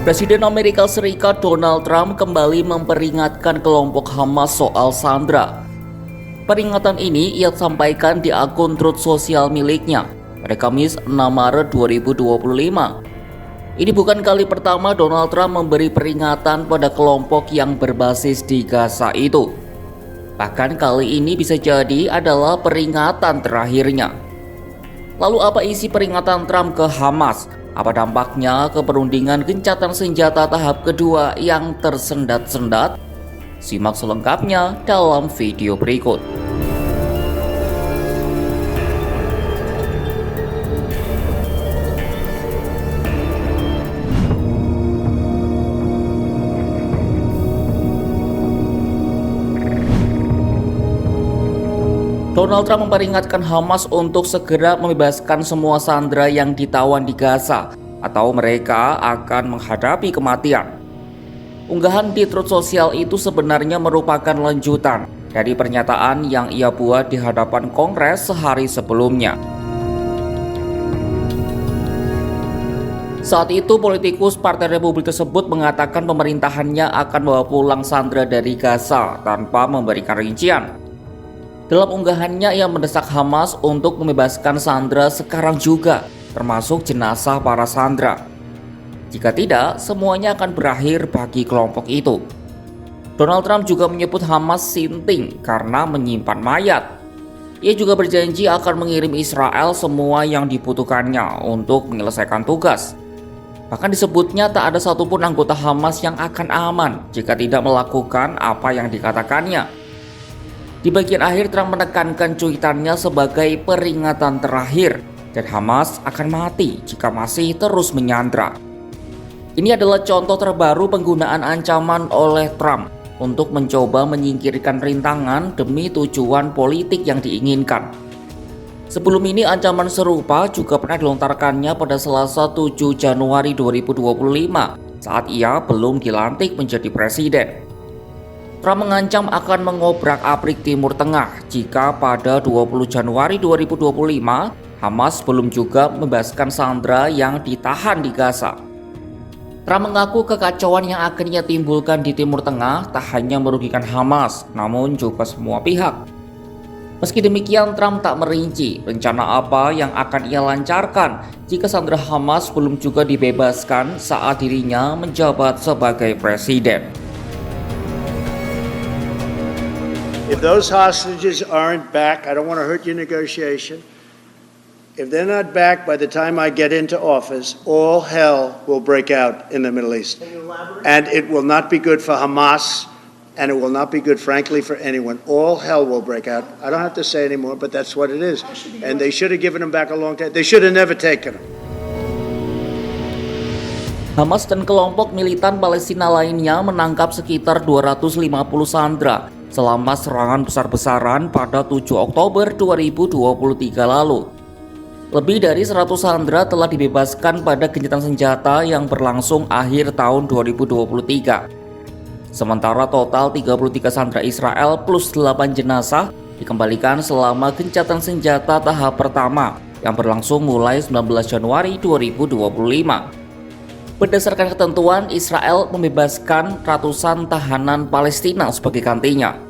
Presiden Amerika Serikat Donald Trump kembali memperingatkan kelompok Hamas soal Sandra. Peringatan ini ia sampaikan di akun Truth sosial miliknya pada Kamis 6 Maret 2025. Ini bukan kali pertama Donald Trump memberi peringatan pada kelompok yang berbasis di Gaza itu. Bahkan kali ini bisa jadi adalah peringatan terakhirnya. Lalu apa isi peringatan Trump ke Hamas? Apa dampaknya ke perundingan gencatan senjata tahap kedua yang tersendat-sendat? Simak selengkapnya dalam video berikut. Donald Trump memperingatkan Hamas untuk segera membebaskan semua sandera yang ditawan di Gaza, atau mereka akan menghadapi kematian. Unggahan di Truth Social itu sebenarnya merupakan lanjutan dari pernyataan yang ia buat di hadapan Kongres sehari sebelumnya. Saat itu politikus Partai Republik tersebut mengatakan pemerintahannya akan membawa pulang sandera dari Gaza tanpa memberikan rincian. Dalam unggahannya ia mendesak Hamas untuk membebaskan sandera sekarang juga, termasuk jenazah para sandera. Jika tidak, semuanya akan berakhir bagi kelompok itu. Donald Trump juga menyebut Hamas sinting karena menyimpan mayat. Ia juga berjanji akan mengirim Israel semua yang dibutuhkannya untuk menyelesaikan tugas. Bahkan disebutnya tak ada satupun anggota Hamas yang akan aman jika tidak melakukan apa yang dikatakannya. Di bagian akhir Trump menekankan cuitannya sebagai peringatan terakhir dan Hamas akan mati jika masih terus menyandra. Ini adalah contoh terbaru penggunaan ancaman oleh Trump untuk mencoba menyingkirkan rintangan demi tujuan politik yang diinginkan. Sebelum ini ancaman serupa juga pernah dilontarkannya pada Selasa 7 Januari 2025 saat ia belum dilantik menjadi presiden. Trump mengancam akan mengobrak-abrik Timur Tengah jika pada 20 Januari 2025 Hamas belum juga membebaskan sandera yang ditahan di Gaza. Trump mengaku kekacauan yang akan ia timbulkan di Timur Tengah tak hanya merugikan Hamas, namun juga semua pihak. Meski demikian, Trump tak merinci rencana apa yang akan ia lancarkan jika sandera Hamas belum juga dibebaskan saat dirinya menjabat sebagai presiden. If those hostages aren't back, I don't want to hurt your negotiation. If they're not back by the time I get into office, all hell will break out in the Middle East. And it will not be good for Hamas, and it will not be good, frankly, for anyone. All hell will break out. I don't have to say anymore, but that's what it is. And they should have given them back a long time. They should have never taken them. Hamas dan kelompok militan Palestina lainnya menangkap sekitar 250 sandera selama serangan besar-besaran pada 7 Oktober 2023 lalu. Lebih dari 100 sandera telah dibebaskan pada gencatan senjata yang berlangsung akhir tahun 2023. Sementara total 33 sandera Israel plus 8 jenazah dikembalikan selama gencatan senjata tahap pertama yang berlangsung mulai 19 Januari 2025. Berdasarkan ketentuan, Israel membebaskan ratusan tahanan Palestina sebagai gantinya.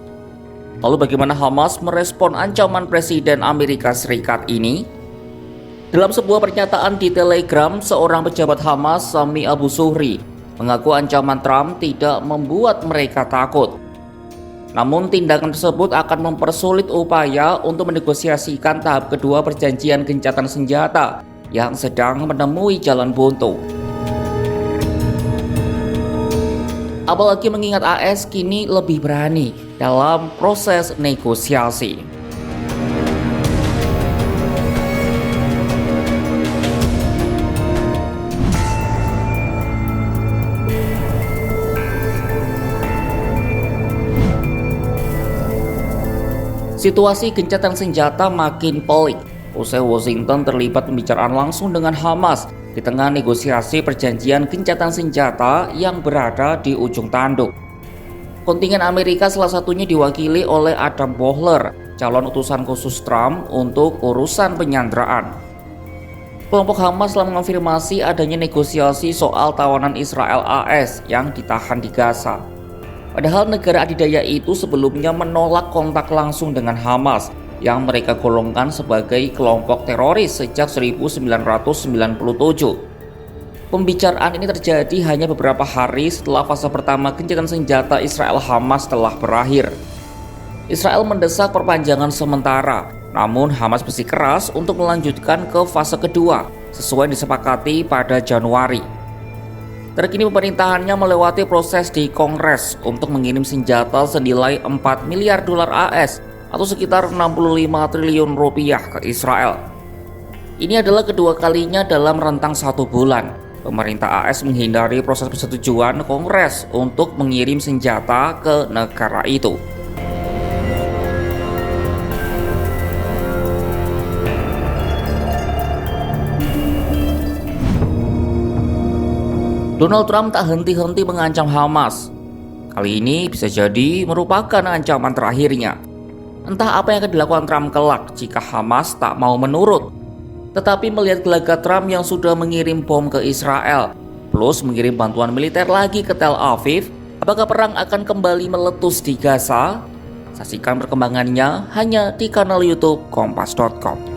Lalu bagaimana Hamas merespon ancaman Presiden Amerika Serikat ini? Dalam sebuah pernyataan di Telegram, seorang pejabat Hamas, Sami Abu Zuhri, mengaku ancaman Trump tidak membuat mereka takut. Namun tindakan tersebut akan mempersulit upaya untuk menegosiasikan tahap kedua perjanjian gencatan senjata yang sedang menemui jalan buntu. Apalagi mengingat AS kini lebih berani dalam proses negosiasi. Situasi gencatan senjata makin pelik usai Washington terlibat pembicaraan langsung dengan Hamas di tengah negosiasi perjanjian gencatan senjata yang berada di ujung tanduk. Kontingen Amerika salah satunya diwakili oleh Adam Boehler, calon utusan khusus Trump untuk urusan penyanderaan. Kelompok Hamas telah mengonfirmasi adanya negosiasi soal tawanan Israel AS yang ditahan di Gaza. Padahal negara adidaya itu sebelumnya menolak kontak langsung dengan Hamas yang mereka golongkan sebagai kelompok teroris sejak 1997. Pembicaraan ini terjadi hanya beberapa hari setelah fase pertama gencatan senjata Israel-Hamas telah berakhir. Israel mendesak perpanjangan sementara, namun Hamas bersikeras untuk melanjutkan ke fase kedua sesuai disepakati pada Januari. Terkini pemerintahannya melewati proses di Kongres untuk mengirim senjata senilai 4 miliar dolar AS atau sekitar 65 triliun rupiah ke Israel. Ini adalah kedua kalinya dalam rentang 1 bulan. Pemerintah AS menghindari proses persetujuan Kongres untuk mengirim senjata ke negara itu. Donald Trump tak henti-henti mengancam Hamas. Kali ini bisa jadi merupakan ancaman terakhirnya. Entah apa yang akan dilakukan Trump kelak jika Hamas tak mau menurut. Tetapi melihat gelagat Trump yang sudah mengirim bom ke Israel, plus mengirim bantuan militer lagi ke Tel Aviv, apakah perang akan kembali meletus di Gaza? Saksikan perkembangannya hanya di kanal YouTube Kompas.com.